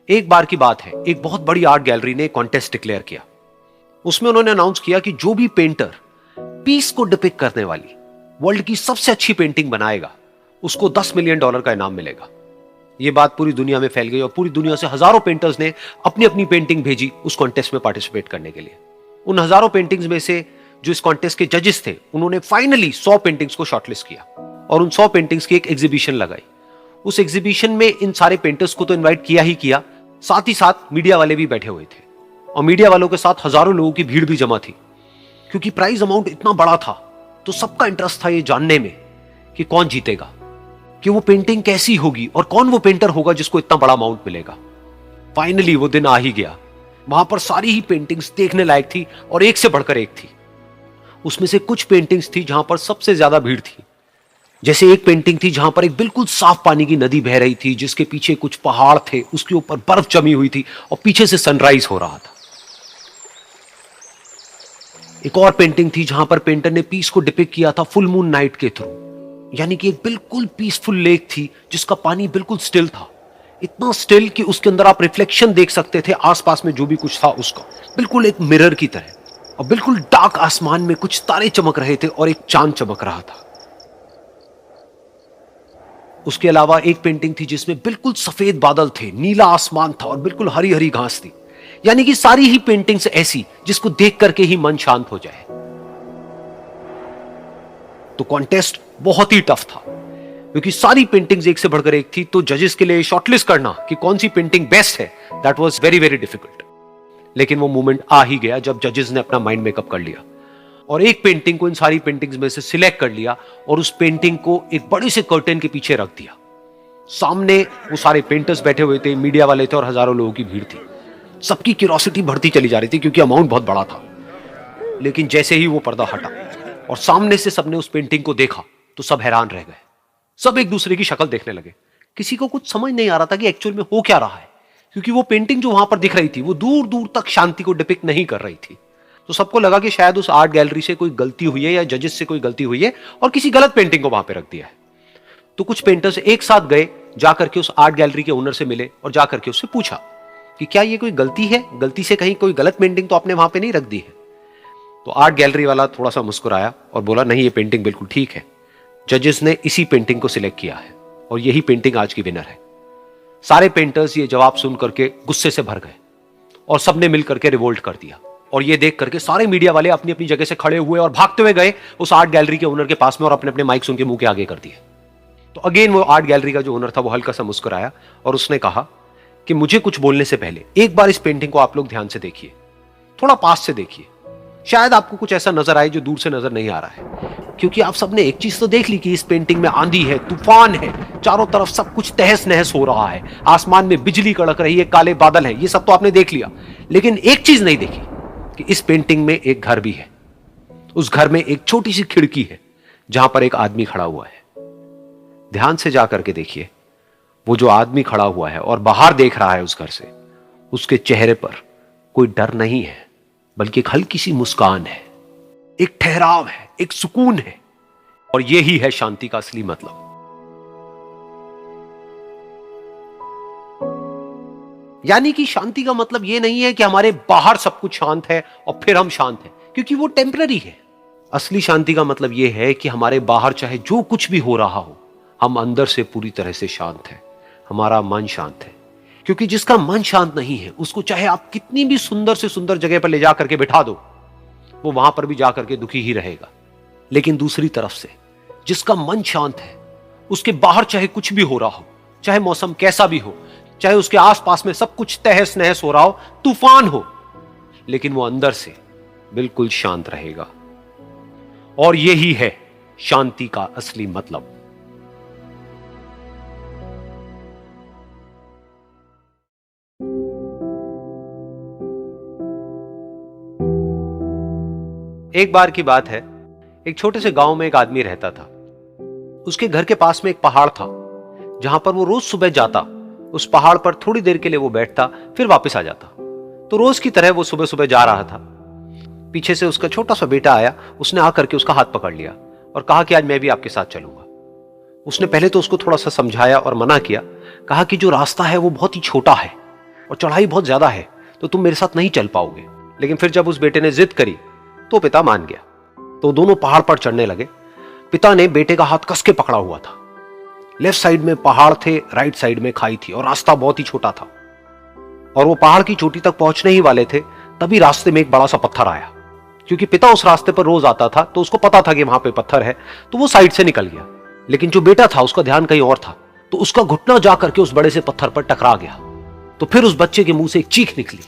एक बार की बात है, एक बहुत बड़ी आर्ट गैलरी ने कॉन्टेस्ट डिक्लेयर किया। उसमें उन्होंने अनाउंस किया कि जो भी पेंटर पीस को डिपिक्ट करने वाली वर्ल्ड की सबसे अच्छी पेंटिंग बनाएगा, उसको $10 मिलियन का इनाम मिलेगा। यह बात पूरी दुनिया में फैल गई और पूरी दुनिया से हजारों पेंटर्स ने अपनी अपनी पेंटिंग भेजी उस कॉन्टेस्ट में पार्टिसिपेट करने के लिए। उन हजारों पेंटिंग्स में से जो इस कॉन्टेस्ट के जजेस थे, उन्होंने फाइनली 100 पेंटिंग्स को शॉर्टलिस्ट किया और उन 100 पेंटिंग्स की एक एग्जीबिशन लगाई। उस एग्जीबिशन में इन सारे पेंटर्स को तो इनवाइट किया ही किया, साथ ही साथ मीडिया वाले भी बैठे हुए थे और मीडिया वालों के साथ हजारों लोगों की भीड़ भी जमा थी। क्योंकि प्राइज अमाउंट इतना बड़ा था तो सबका इंटरेस्ट था ये जानने में कि कौन जीतेगा, कि वो पेंटिंग कैसी होगी और कौन वो पेंटर होगा जिसको इतना बड़ा अमाउंट मिलेगा। फाइनली वो दिन आ ही गया। वहां पर सारी ही पेंटिंग्स देखने लायक थी और एक से बढ़कर एक थी। उसमें से कुछ पेंटिंग्स थी जहां पर सबसे ज्यादा भीड़ थी। जैसे एक पेंटिंग थी जहां पर एक बिल्कुल साफ पानी की नदी बह रही थी, जिसके पीछे कुछ पहाड़ थे, उसके ऊपर बर्फ जमी हुई थी और पीछे से सनराइज हो रहा था। एक और पेंटिंग थी जहां पर पेंटर ने पीस को डिपिक्ट किया था फुल मून नाइट के थ्रू, यानी कि एक बिल्कुल पीसफुल लेक थी जिसका पानी बिल्कुल स्टिल था, इतना स्टिल कि उसके अंदर आप रिफ्लेक्शन देख सकते थे आसपास में जो भी कुछ था उसका, बिल्कुल एक मिरर की तरह। और बिल्कुल डार्क आसमान में कुछ तारे चमक रहे थे और एक चांद चमक रहा था। उसके अलावा एक पेंटिंग थी जिसमें बिल्कुल सफेद बादल थे, नीला आसमान था और बिल्कुल हरी हरी घास थी। यानी कि सारी ही पेंटिंग्स ऐसी जिसको देख करके ही मन शांत हो जाए। तो कॉन्टेस्ट बहुत ही टफ था क्योंकि सारी पेंटिंग्स एक से बढ़कर एक थी। तो जजेस के लिए शॉर्टलिस्ट करना कि कौन सी पेंटिंग बेस्ट है, that was very very difficult. लेकिन वो मोमेंट आ ही गया जब जजेस ने अपना माइंड मेकअप कर लिया और एक पेंटिंग को इन सारी पेंटिंग्स में से सिलेक्ट कर लिया और उस पेंटिंग को एक बड़े से कर्टेन के पीछे रख दिया। सामने वो सारे पेंटर्स बैठे हुए थे, मीडिया वाले थे और हजारों लोगों की भीड़ थी। सबकी क्यूरियोसिटी बढ़ती चली जा रही थी क्योंकि अमाउंट बहुत बड़ा था। लेकिन जैसे ही वो पर्दा हटा और सामने से सबने उस पेंटिंग को देखा तो सब हैरान रह गए। सब एक दूसरे की शक्ल देखने लगे। किसी को कुछ समझ नहीं आ रहा था कि एक्चुअल में हो क्या रहा है, क्योंकि वो पेंटिंग जो वहां पर दिख रही थी वो दूर दूर तक शांति को डिपिक्ट नहीं कर रही थी। तो सबको लगा कि शायद उस आर्ट गैलरी से कोई गलती हुई है या जजेस से कोई गलती हुई है और किसी गलत पेंटिंग को वहां पे रख दिया है। तो कुछ पेंटर्स एक साथ गए, जाकर के उस आर्ट गैलरी के ओनर से मिले और जाकर के उससे पूछा कि क्या ये कोई गलती है, गलती से कहीं कोई गलत पेंटिंग तो आपने वहां पे नहीं रख दी है। तो आर्ट गैलरी वाला थोड़ा सा मुस्कुराया और बोला, नहीं, ये पेंटिंग बिल्कुल ठीक है। जजेस ने इसी पेंटिंग को सिलेक्ट किया है और यही पेंटिंग आज की विनर है। सारे पेंटर्स ये जवाब सुन करके गुस्से से भर गए और सबने मिल करके रिवोल्ट कर दिया। और ये देख करके सारे मीडिया वाले अपनी अपनी जगह से खड़े हुए और भागते हुए गए उस आर्ट गैलरी के ओनर के पास में और अपने अपने माइक्स उनके मुंह के आगे कर दिए। तो अगेन वो आर्ट गैलरी का जो ओनर था वो हल्का सा मुस्कुराया और उसने कहा कि मुझे कुछ बोलने से पहले एक बार इस पेंटिंग को आप लोग ध्यान से देखिए, थोड़ा पास से देखिए, शायद आपको कुछ ऐसा नजर आए जो दूर से नजर नहीं आ रहा है। क्योंकि आप सबने एक चीज तो देख ली कि इस पेंटिंग में आंधी है, तूफान है, चारों तरफ सब कुछ तहस नहस हो रहा है, आसमान में बिजली कड़क रही है, काले बादल हैं, ये सब तो आपने देख लिया। लेकिन एक चीज नहीं देखी कि इस पेंटिंग में एक घर भी है। उस घर में एक छोटी सी खिड़की है जहां पर एक आदमी खड़ा हुआ है। ध्यान से जाकर के देखिए, वो जो आदमी खड़ा हुआ है और बाहर देख रहा है उस घर से, उसके चेहरे पर कोई डर नहीं है, बल्कि एक हल्की सी मुस्कान है, एक ठहराव है, एक सुकून है। और यही है शांति का असली मतलब। यानी कि शांति का मतलब यह नहीं है कि हमारे बाहर सब कुछ शांत है और फिर हम शांत हैं, क्योंकि वो टेम्पररी है। असली शांति का मतलब यह है कि हमारे बाहर चाहे जो कुछ भी हो रहा हो, हम अंदर से पूरी तरह से शांत हैं, हमारा मन शांत है। क्योंकि जिसका मन शांत नहीं है, उसको चाहे आप कितनी भी सुंदर से सुंदर जगह पर ले जाकर के बिठा दो, वो वहां पर भी जाकर के दुखी ही रहेगा। लेकिन दूसरी तरफ से जिसका मन शांत है, उसके बाहर चाहे कुछ भी हो रहा हो, चाहे मौसम कैसा भी हो, चाहे उसके आसपास में सब कुछ तहस नहस हो रहा हो, तूफान हो, लेकिन वो अंदर से बिल्कुल शांत रहेगा। और यही है शांति का असली मतलब। एक बार की बात है, एक छोटे से गांव में एक आदमी रहता था। उसके घर के पास में एक पहाड़ था जहां पर वो रोज सुबह जाता, उस पहाड़ पर थोड़ी देर के लिए वो बैठता, फिर वापस आ जाता। तो रोज की तरह वो सुबह सुबह जा रहा था। पीछे से उसका छोटा सा बेटा आया, उसने आकर के उसका हाथ पकड़ लिया और कहा कि आज मैं भी आपके साथ चलूंगा। उसने पहले तो उसको थोड़ा सा समझाया और मना किया, कहा कि जो रास्ता है वो बहुत ही छोटा है, और चढ़ाई बहुत ज्यादा है, तो तुम मेरे साथ नहीं चल पाओगे। लेकिन फिर जब उस बेटे ने जिद करी तो पिता मान गया। तो दोनों पहाड़ पर चढ़ने लगे। पिता ने बेटे का हाथ कस के पकड़ा हुआ था। लेफ्ट साइड में पहाड़ थे, राइट साइड में खाई थी और रास्ता बहुत ही छोटा था। और वो पहाड़ की चोटी तक पहुंचने ही वाले थे, तभी रास्ते में एक बड़ा सा पत्थर आया। क्योंकि पिता उस रास्ते पर रोज आता था तो उसको पता था कि वहां पे पत्थर है, तो वो साइड से निकल गया। लेकिन जो बेटा था उसका ध्यान कहीं और था, तो उसका घुटना जा करके उस बड़े से पत्थर पर टकरा गया। तो फिर उस बच्चे के मुंह से एक चीख निकली,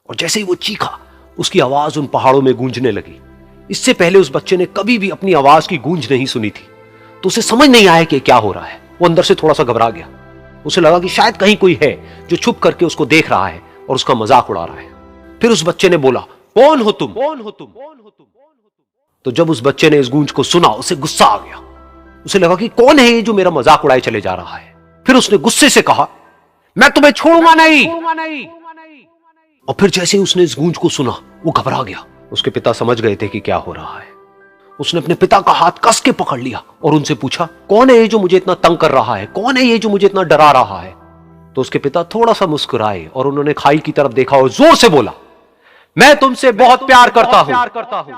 और जैसे ही वो चीखा उसकी आवाज उन पहाड़ों में गूंजने लगी। इससे पहले उस बच्चे ने कभी भी अपनी आवाज की गूंज नहीं सुनी थी, तो उसे समझ नहीं आया कि क्या हो रहा है। वो अंदर से थोड़ा सा घबरा गया। उसे लगा कि शायद कहीं कोई है जो छुप करके उसको देख रहा है और उसका मजाक उड़ा रहा है। फिर उस बच्चे ने बोला, कौन हो तुम? कौन हो तुम? तो जब उस बच्चे ने इस गूंज को सुना, उसे गुस्सा आ गया। उसे लगा कि कौन है ये जो मेरा मजाक उड़ाए चले जा रहा है। फिर उसने गुस्से से कहा, मैं तुम्हें छोड़ूंगा नहीं। और फिर जैसे ही उसने इस गूंज को सुना, वो घबरा गया। उसके पिता समझ गए थे कि क्या हो रहा है। उसने अपने पिता का हाथ कस के पकड़ लिया और उनसे पूछा, कौन है ये जो मुझे इतना तंग कर रहा है? कौन है ये जो मुझे इतना डरा रहा है? तो उसके पिता थोड़ा सा मुस्कुराए और उन्होंने खाई की तरफ देखा और जोर से बोला, मैं तुमसे बहुत प्यार करता हूं।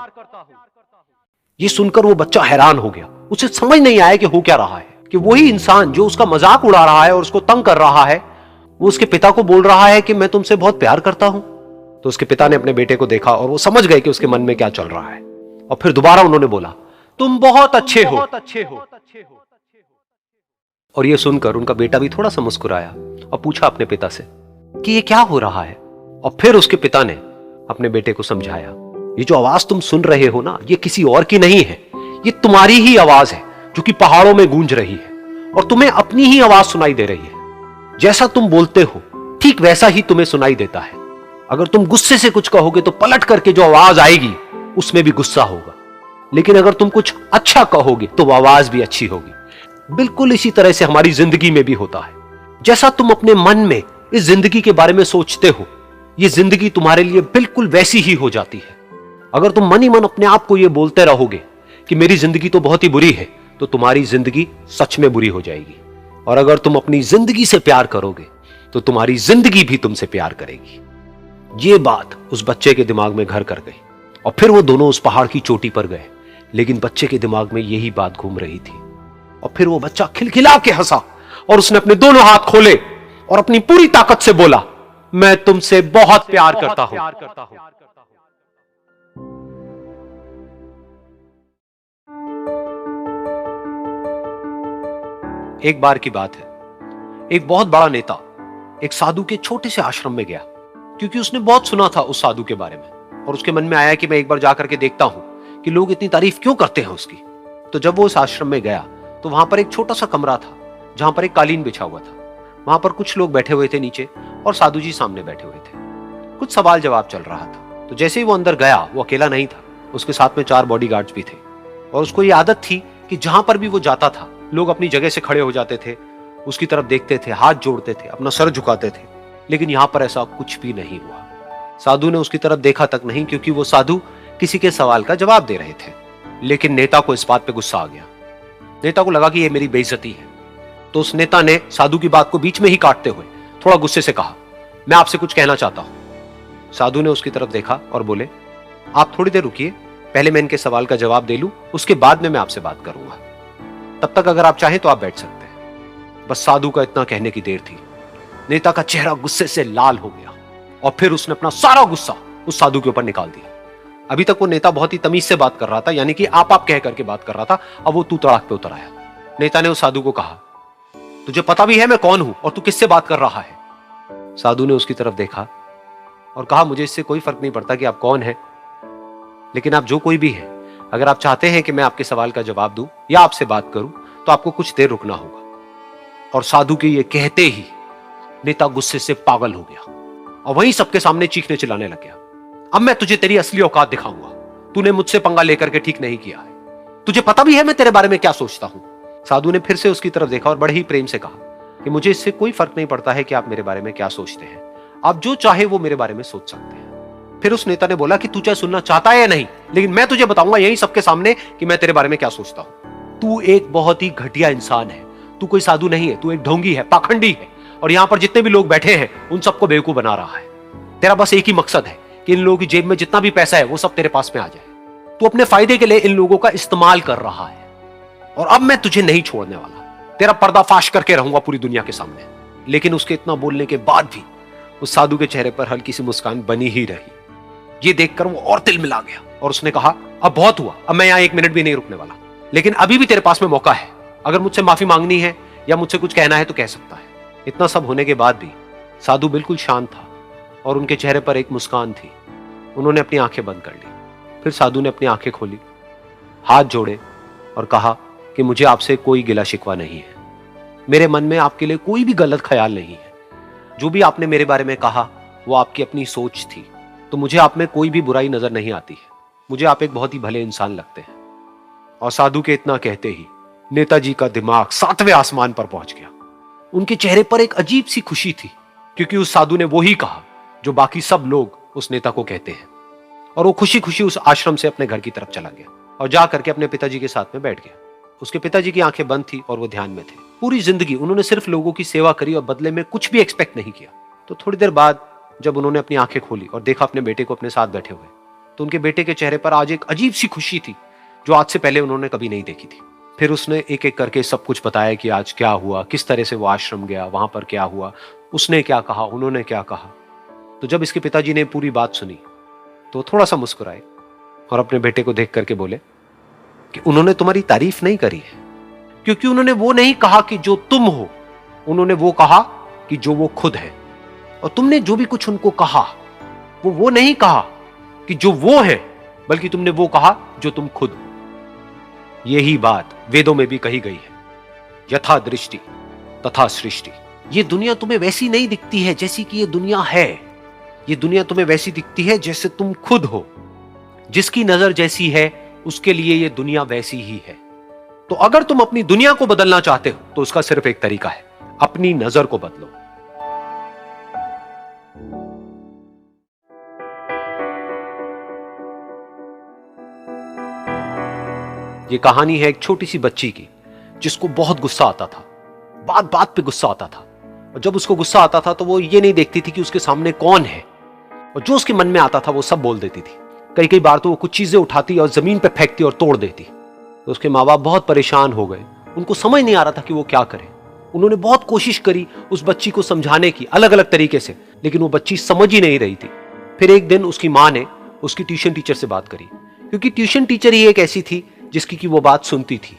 ये सुनकर वो बच्चा हैरान हो गया। उसे समझ नहीं आया कि हो क्या रहा है, कि वही इंसान जो उसका मजाक उड़ा रहा है और उसको तंग कर रहा है, वो उसके पिता को बोल रहा है कि मैं तुमसे बहुत प्यार करता हूं। तो उसके पिता ने अपने बेटे को देखा और वो समझ गए कि उसके मन में क्या चल रहा है। और फिर दोबारा उन्होंने बोला, तुम बहुत अच्छे हो। और ये सुनकर उनका बेटा भी थोड़ा सा मुस्कुराया और पूछा अपने पिता से कि ये क्या हो रहा है। और फिर उसके पिता ने अपने बेटे को समझाया, ये जो आवाज तुम सुन रहे हो ना, ये किसी और की नहीं है, ये तुम्हारी ही आवाज है जो कि पहाड़ों में गूंज रही है और तुम्हें अपनी ही आवाज सुनाई दे रही है। जैसा तुम बोलते हो ठीक वैसा ही तुम्हें सुनाई देता है। अगर तुम गुस्से से कुछ कहोगे तो पलट करके जो आवाज आएगी उसमें भी गुस्सा होगा, लेकिन अगर तुम कुछ अच्छा कहोगे तो वो आवाज भी अच्छी होगी। बिल्कुल इसी तरह से हमारी जिंदगी में भी होता है। जैसा तुम अपने मन में इस जिंदगी के बारे में सोचते हो, ये जिंदगी तुम्हारे लिए बिल्कुल वैसी ही हो जाती है। अगर तुम मन ही मन अपने आप को ये बोलते रहोगे कि मेरी जिंदगी तो बहुत ही बुरी है, तो तुम्हारी जिंदगी सच में बुरी हो जाएगी। और अगर तुम अपनी जिंदगी से प्यार करोगे तो तुम्हारी जिंदगी भी तुमसे प्यार करेगी। ये बात उस बच्चे के दिमाग में घर कर गई और फिर वो दोनों उस पहाड़ की चोटी पर गए। लेकिन बच्चे के दिमाग में यही बात घूम रही थी। और फिर वो बच्चा खिलखिला के हंसा और उसने अपने दोनों हाथ खोले और अपनी पूरी ताकत से बोला, मैं तुमसे बहुत प्यार करता हूं। एक बार की बात है, एक बहुत बड़ा नेता एक साधु के छोटे से आश्रम में गया, क्योंकि उसने बहुत सुना था उस साधु के बारे में और उसके मन में आया कि मैं एक बार जाकर के देखता हूं कि लोग इतनी तारीफ क्यों करते हैं उसकी। तो जब वो उस आश्रम में गया तो वहां पर एक छोटा सा कमरा था जहां पर एक कालीन बिछा हुआ था। वहां पर कुछ लोग बैठे हुए थे नीचे और साधु जी सामने बैठे हुए थे। कुछ सवाल जवाब चल रहा था। तो जैसे ही वो अंदर गया, वो अकेला नहीं था, उसके साथ में 4 बॉडीगार्ड्स भी थे। और उसको ये आदत थी कि जहां पर भी वो जाता था लोग अपनी जगह से खड़े हो जाते थे, उसकी तरफ देखते थे, हाथ जोड़ते थे, अपना सर झुकाते थे। लेकिन यहां पर ऐसा कुछ भी नहीं हुआ। साधु ने उसकी तरफ देखा तक नहीं, क्योंकि वो साधु किसी के सवाल का जवाब दे रहे थे। लेकिन नेता को इस बात पे गुस्सा आ गया। नेता को लगा कि ये मेरी बेइज्जती है। तो उस नेता ने साधु की बात को बीच में ही काटते हुए थोड़ा गुस्से से कहा, मैं आपसे कुछ कहना चाहता हूं। साधु ने उसकी तरफ देखा और बोले, आप थोड़ी देर रुकिए, पहले मैं इनके सवाल का जवाब दे लूं, उसके बाद में मैं आपसे बात करूंगा। तब तक अगर आप चाहें तो आप बैठ सकते हैं। बस साधु का इतना कहने की देर थी। नेता का चेहरा गुस्से से लाल हो गया और फिर उसने अपना सारा गुस्सा उस साधु के ऊपर निकाल दिया। अभी तक वो नेता बहुत ही तमीज से बात कर रहा था, यानी कि आप कह करके बात कर रहा था। अब वो तू तड़ाक पे उतर आया। नेता ने उस साधु को कहा, तुझे पता भी है मैं कौन हूं और तू किससे बात कर रहा है? साधु ने उसकी तरफ देखा और कहा, मुझे इससे कोई फर्क नहीं पड़ता कि आप कौन हैं, लेकिन आप जो कोई भी हैं, अगर आप चाहते हैं कि मैं आपके सवाल का जवाब दूं या आपसे बात करूं तो आपको कुछ देर रुकना होगा। और साधु के ये कहते ही नेता गुस्से से पागल हो गया और वहीं सबके सामने चीखने चिल्लाने लग गया, अब मैं तुझे तेरी असली औकात दिखाऊंगा। तूने मुझसे पंगा लेकर के ठीक नहीं किया है। तुझे पता भी है मैं तेरे बारे में क्या सोचता हूं। साधु ने फिर से उसकी तरफ देखा और बड़े ही प्रेम से कहा कि मुझे इससे कोई फर्क नहीं पड़ता है कि आप मेरे बारे में क्या सोचते हैं। आप जो चाहे वो मेरे बारे में सोच सकते हैं। फिर उस नेता ने बोला कि तू चाहे सुनना चाहता है या नहीं, लेकिन मैं तुझे बताऊंगा यही सबके सामने कि मैं तेरे बारे में क्या सोचता हूं। तू एक बहुत ही घटिया इंसान है। तू कोई साधु नहीं है, तू एक ढोंगी है, पाखंडी है, और यहां पर जितने भी लोग बैठे हैं उन सबको बेवकूफ बना रहा है। तेरा बस एक ही मकसद है कि इन लोगों की जेब में जितना भी पैसा है वो सब तेरे पास में आ जाए। तू अपने फायदे के लिए इन लोगों का इस्तेमाल कर रहा है, और अब मैं तुझे नहीं छोड़ने वाला, तेरा पर्दाफाश करके रहूंगा पूरी दुनिया के सामने। लेकिन उसके इतना बोलने के बाद भी उस साधु के चेहरे पर हल्की सी मुस्कान बनी ही रही। ये देखकर वो और तिल मिला गया और उसने कहा, अब बहुत हुआ, अब मैं यहां एक मिनट भी नहीं रुकने वाला, लेकिन अभी भी तेरे पास में मौका है। अगर मुझसे माफी मांगनी है या मुझसे कुछ कहना है तो कह सकता है। इतना सब होने के बाद भी साधु बिल्कुल शांत था और उनके चेहरे पर एक मुस्कान थी। उन्होंने अपनी आंखें बंद कर ली। फिर साधु ने अपनी आंखें खोली, हाथ जोड़े और कहा कि मुझे आपसे कोई गिला शिकवा नहीं है, मेरे मन में आपके लिए कोई भी गलत ख्याल नहीं है। जो भी आपने मेरे बारे में कहा वो आपकी अपनी सोच थी, तो मुझे आप में कोई भी बुराई नजर नहीं आती है। मुझे आप एक बहुत ही भले इंसान लगते हैं। और साधु के इतना कहते ही नेताजी का दिमाग 7वें आसमान पर पहुंच गया। उनके चेहरे पर एक अजीब सी खुशी थी, क्योंकि उस साधु ने वही कहा जो बाकी सब लोग उस नेता को कहते हैं। और वो खुशी खुशी उस आश्रम से अपने घर की तरफ चला गया और जा करके अपने पिताजी के साथ में बैठ गया। उसके पिताजी की आंखें बंद थी और वो ध्यान में थे। पूरी जिंदगी उन्होंने सिर्फ लोगों की सेवा करी और बदले में कुछ भी एक्सपेक्ट नहीं किया। तो थोड़ी देर बाद जब उन्होंने अपनी आंखें खोली और देखा अपने बेटे को अपने साथ बैठे हुए, तो उनके बेटे के चेहरे पर आज एक अजीब सी खुशी थी जो आज से पहले उन्होंने कभी नहीं देखी थी। फिर उसने एक एक करके सब कुछ बताया कि आज क्या हुआ, किस तरह से वो आश्रम गया, वहां पर क्या हुआ, उसने क्या कहा, उन्होंने क्या कहा। तो जब इसके पिताजी ने पूरी बात सुनी तो थोड़ा सा मुस्कुराए और अपने बेटे को देख करके बोले कि उन्होंने तुम्हारी तारीफ नहीं करी है, क्योंकि उन्होंने वो नहीं कहा कि जो तुम हो, उन्होंने वो कहा कि जो वो खुद है। और तुमने जो भी कुछ उनको कहा वो नहीं कहा कि जो वो है, बल्कि तुमने वो कहा जो तुम खुद हो। यही बात वेदों में भी कही गई है, यथा दृष्टि तथा सृष्टि। ये दुनिया तुम्हें वैसी नहीं दिखती है जैसी कि ये दुनिया है। ये दुनिया तुम्हें वैसी दिखती है जैसे तुम खुद हो। जिसकी नजर जैसी है उसके लिए ये दुनिया वैसी ही है। तो अगर तुम अपनी दुनिया को बदलना चाहते हो तो उसका सिर्फ एक तरीका है, अपनी नजर को बदलो। ये कहानी है एक छोटी सी बच्ची की जिसको बहुत गुस्सा आता था, बात बात पे गुस्सा आता था। और जब उसको गुस्सा आता था तो वो ये नहीं देखती थी कि उसके सामने कौन है, और जो उसके मन में आता था वो सब बोल देती थी। कई कई बार तो वो कुछ चीजें उठाती और जमीन पे फेंकती और तोड़ देती। तो उसके माँ बाप बहुत परेशान हो गए, उनको समझ नहीं आ रहा था कि वो क्या करे। उन्होंने बहुत कोशिश करी उस बच्ची को समझाने की अलग अलग तरीके से, लेकिन वो बच्ची समझ ही नहीं रही थी। फिर एक दिन उसकी माँ ने उसकी ट्यूशन टीचर से बात करी, क्योंकि ट्यूशन टीचर ही एक ऐसी थी जिसकी की वो बात सुनती थी।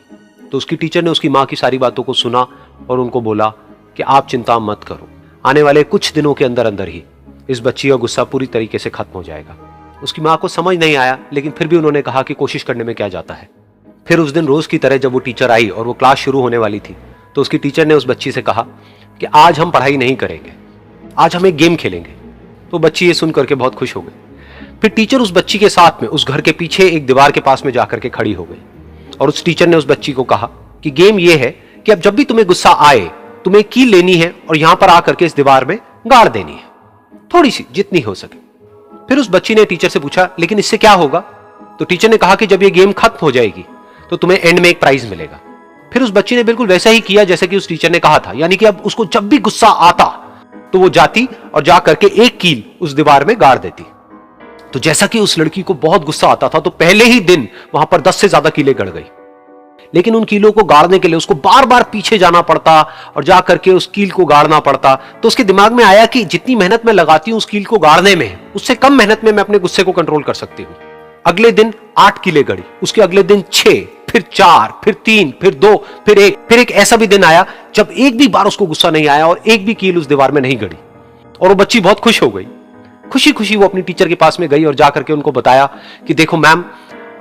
तो उसकी टीचर ने उसकी माँ की सारी बातों को सुना और उनको बोला कि आप चिंता मत करो, आने वाले कुछ दिनों के अंदर अंदर ही इस बच्ची का गुस्सा पूरी तरीके से खत्म हो जाएगा। उसकी माँ को समझ नहीं आया, लेकिन फिर भी उन्होंने कहा कि कोशिश करने में क्या जाता है। फिर उस दिन रोज की तरह जब वो टीचर आई और वो क्लास शुरू होने वाली थी, तो उसकी टीचर ने उस बच्ची से कहा कि आज हम पढ़ाई नहीं करेंगे, आज हम एक गेम खेलेंगे। तो बच्ची ये सुन करके बहुत खुश हो गई। फिर टीचर उस बच्ची के साथ में उस घर के पीछे एक दीवार के पास में जाकर के खड़ी हो गई, और उस टीचर ने उस बच्ची को कहा कि गेम ये है कि अब जब भी तुम्हें गुस्सा आए, तुम्हें कील लेनी है और यहां पर आकर के इस दीवार में गाड़ देनी है, थोड़ी सी, जितनी हो सके। फिर उस बच्ची ने टीचर से पूछा, लेकिन इससे क्या होगा? तो टीचर ने कहा कि जब ये गेम खत्म हो जाएगी तो तुम्हें एंड में एक प्राइज मिलेगा। फिर उस बच्ची ने बिल्कुल वैसा ही किया जैसे कि उस टीचर ने कहा था, यानी कि अब उसको जब भी गुस्सा आता तो वो जाती और जा करके एक कील उस दीवार में गाड़ देती। तो जैसा कि उस लड़की को बहुत गुस्सा आता था, तो पहले ही दिन वहां पर 10 से ज्यादा कीलें गड़ गई। लेकिन उन कीलों को गाड़ने के लिए उसको बार बार पीछे जाना पड़ता और जा करके उस कील को गाड़ना पड़ता। तो उसके दिमाग में आया कि जितनी मेहनत मैं लगाती हूं उस कील को गाड़ने में, उससे कम मेहनत में मैं अपने गुस्से को कंट्रोल कर सकती हूं। अगले दिन 8 कीलें गड़ी, उसके अगले दिन 6, फिर 4, फिर 3, फिर 2, फिर 1। फिर एक ऐसा भी दिन आया जब एक भी बार उसको गुस्सा नहीं आया और एक भी कील उस दीवार में नहीं गड़ी, और वो बच्ची बहुत खुश हो गई। खुशी खुशी वो अपनी टीचर के पास में गई और जाकर के उनको बताया कि देखो मैम,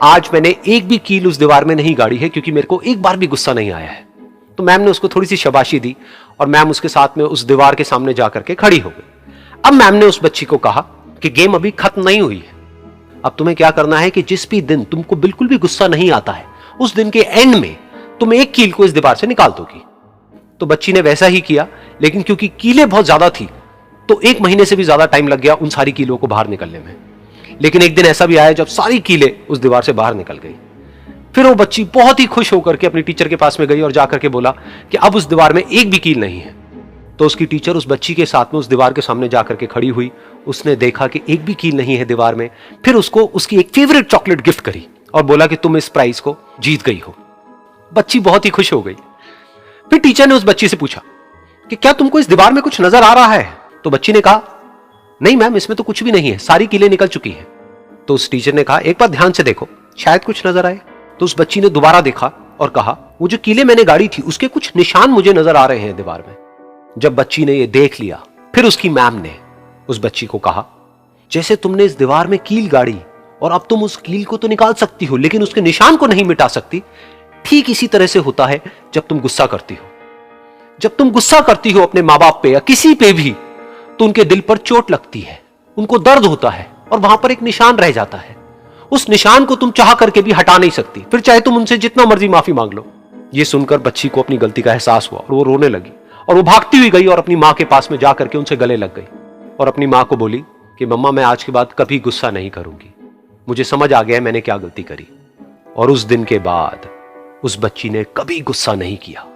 आज मैंने एक भी कील उस दीवार में नहीं गाड़ी है, क्योंकि मेरे को एक बार भी गुस्सा नहीं आया है। तो मैम ने उसको थोड़ी सी शाबाशी दी और मैम उसके साथ में उस दीवार के सामने जाकर के खड़ी हो गई। अब मैम ने उस बच्ची को कहा कि गेम अभी खत्म नहीं हुई है, अब तुम्हें क्या करना है कि जिस भी दिन तुमको बिल्कुल भी गुस्सा नहीं आता है, उस दिन के एंड में तुम एक कील को इस दीवार से निकाल दोगी। तो बच्ची ने वैसा ही किया, लेकिन क्योंकि कीलें बहुत ज्यादा थी तो 1 महीने से भी ज्यादा टाइम लग गया उन सारी कीलों को बाहर निकलने में। लेकिन एक दिन ऐसा भी आया जब सारी कीलें उस दीवार से बाहर निकल गई। फिर वो बच्ची बहुत ही खुश होकर के अपनी टीचर के पास में गई और जाकर के बोला कि अब उस दीवार में एक भी कील नहीं है। तो उसकी टीचर उस बच्ची के साथ में उस दीवार के सामने जाकर के खड़ी हुई। उसने देखा कि एक भी कील नहीं है दीवार में। फिर उसको उसकी एक फेवरेट चॉकलेट गिफ्ट करी और बोला कि तुम इस प्राइज को जीत गई हो। बच्ची बहुत ही खुश हो गई। फिर टीचर ने उस बच्ची से पूछा कि क्या तुमको इस दीवार में कुछ नजर आ रहा है? तो बच्ची ने कहा, नहीं मैम, इसमें तो कुछ भी नहीं है, सारी कीलें निकल चुकी हैं। तो उस टीचर ने कहा, एक बार ध्यान से देखो, शायद कुछ नजर आए। तो उस बच्ची ने दोबारा देखा और कहा, वो जो कीलें मैंने गाड़ी थी उसके कुछ निशान मुझे नजर आ रहे हैं दीवार में। जब बच्ची ने ये देख लिया, फिर उसकी मैम ने उस बच्ची को कहा, जैसे तुमने इस दीवार में कील गाड़ी और अब तुम उस कील को तो निकाल सकती हो लेकिन उसके निशान को नहीं मिटा सकती, ठीक इसी तरह से होता है जब तुम गुस्सा करती हो। जब तुम गुस्सा करती हो अपने मां बाप पे या किसी पे भी, तो उनके दिल पर चोट लगती है, उनको दर्द होता है और वहां पर एक निशान रह जाता है। उस निशान को तुम चाह करके भी हटा नहीं सकती, फिर चाहे तुम उनसे जितना मर्जी माफी मांग लो। यह सुनकर बच्ची को अपनी गलती का एहसास हुआ और वो रोने लगी और वो भागती हुई गई और अपनी मां के पास में जाकर के उनसे गले लग गई और अपनी मां को बोली कि मम्मा, मैं आज के बाद कभी गुस्सा नहीं करूंगी, मुझे समझ आ गया मैंने क्या गलती करी। और उस दिन के बाद उस बच्ची ने कभी गुस्सा नहीं किया।